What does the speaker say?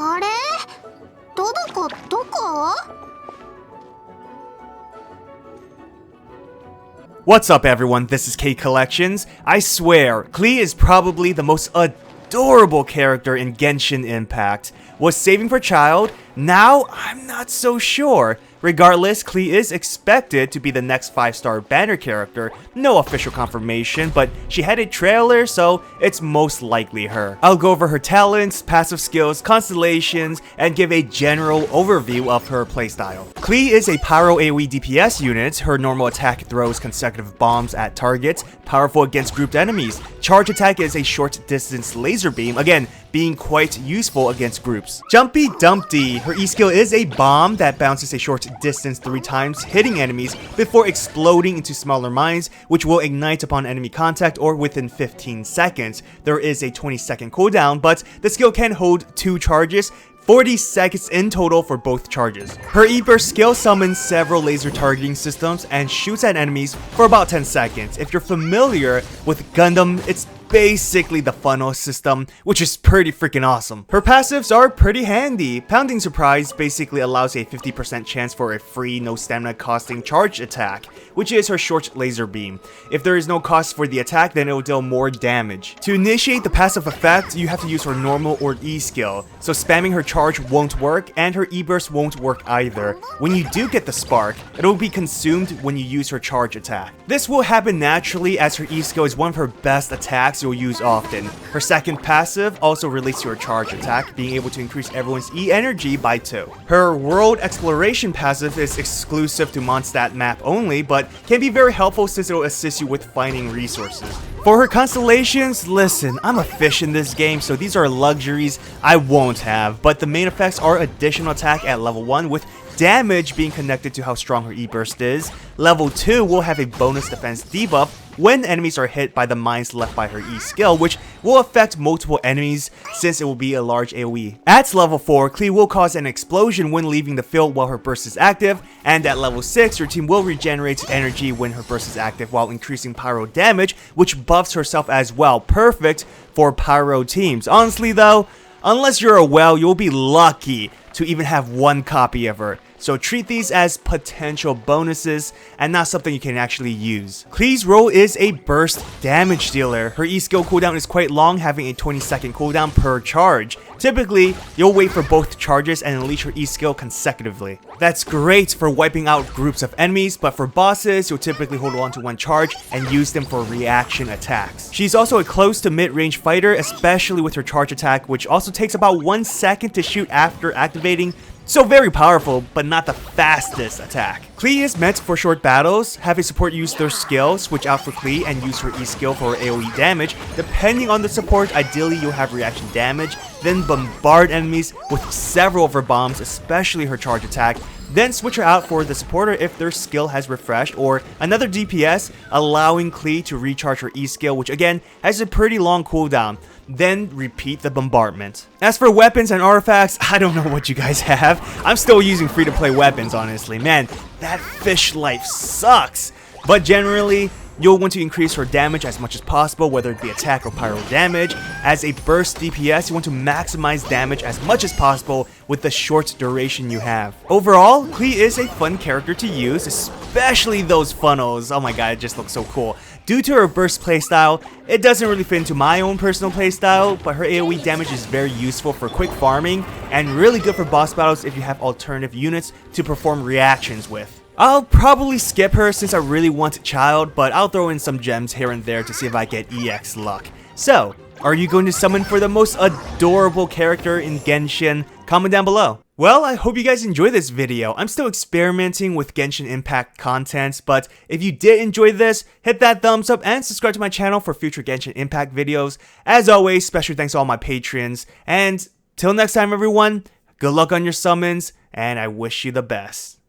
あれ？どこ？ What's up everyone, this is K Collections. I swear, Klee is probably the most adorable character in Genshin Impact. Was saving for child? Now, I'm not so sure. Regardless, Klee is expected to be the next 5-star banner character. No official confirmation, but she had a trailer, so it's most likely her. I'll go over her talents, passive skills, constellations, and give a general overview of her playstyle. Klee is a Pyro AoE DPS unit. Her normal attack throws consecutive bombs at targets, powerful against grouped enemies. Charge attack is a short distance laser beam, again, being quite useful against groups. Jumpy Dumpty, her E-skill is a bomb that bounces a short distance 3 times, hitting enemies before exploding into smaller mines, which will ignite upon enemy contact or within 15 seconds. There is a 20-second cooldown, but the skill can hold 2 charges, 40 seconds in total for both charges. Her E-burst skill summons several laser targeting systems and shoots at enemies for about 10 seconds. If you're familiar with Gundam, it's basically the funnel system, which is pretty freaking awesome. Her passives are pretty handy. Pounding Surprise basically allows a 50% chance for a free, no stamina costing charge attack, which is her short laser beam. If there is no cost for the attack, then it will deal more damage. To initiate the passive effect, you have to use her normal or E skill, so spamming her charge won't work, and her E-burst won't work either. When you do get the spark, it will be consumed when you use her charge attack. This will happen naturally as her E skill is one of her best attacks you'll use often. Her second passive also relates to her charge attack, being able to increase everyone's E energy by 2. Her world exploration passive is exclusive to Mondstadt map only, but can be very helpful since it will assist you with finding resources. For her constellations, listen, I'm a fish in this game, so these are luxuries I won't have, but the main effects are additional attack at level 1 with damage being connected to how strong her E-burst is. Level 2 will have a bonus defense debuff when enemies are hit by the mines left by her E-skill, which will affect multiple enemies since it will be a large AoE. At level 4, Klee will cause an explosion when leaving the field while her burst is active, and at level 6, your team will regenerate energy when her burst is active while increasing pyro damage, which buffs herself as well. Perfect for pyro teams. Honestly though, unless you're a whale, you'll be lucky to even have 1 copy of her. So treat these as potential bonuses and not something you can actually use. Klee's role is a burst damage dealer. Her E-skill cooldown is quite long, having a 20-second cooldown per charge. Typically, you'll wait for both charges and unleash her E-skill consecutively. That's great for wiping out groups of enemies, but for bosses, you'll typically hold on to 1 charge and use them for reaction attacks. She's also a close to mid-range fighter, especially with her charge attack, which also takes about 1 second to shoot after activating. So very powerful, but not the fastest attack. Klee is meant for short battles. Have a support use their skill, switch out for Klee, and use her E-skill for AoE damage. Depending on the support, ideally you'll have reaction damage, then bombard enemies with several of her bombs, especially her charge attack. Then switch her out for the supporter if their skill has refreshed, or another DPS, allowing Klee to recharge her E-skill, which again has a pretty long cooldown. Then repeat the bombardment. As for weapons and artifacts, I don't know what you guys have. I'm still using free-to-play weapons, honestly. Man, that fish life sucks. But generally, you'll want to increase her damage as much as possible, whether it be attack or pyro damage. As a burst DPS, you want to maximize damage as much as possible with the short duration you have. Overall, Klee is a fun character to use, especially those funnels. Oh my god, it just looks so cool. Due to her burst playstyle, it doesn't really fit into my own personal playstyle, but her AoE damage is very useful for quick farming and really good for boss battles if you have alternative units to perform reactions with. I'll probably skip her since I really want Child, but I'll throw in some gems here and there to see if I get EX luck. So, are you going to summon for the most adorable character in Genshin? Comment down below. Well, I hope you guys enjoyed this video. I'm still experimenting with Genshin Impact content, but if you did enjoy this, hit that thumbs up and subscribe to my channel for future Genshin Impact videos. As always, special thanks to all my patrons, and till next time everyone, good luck on your summons, and I wish you the best.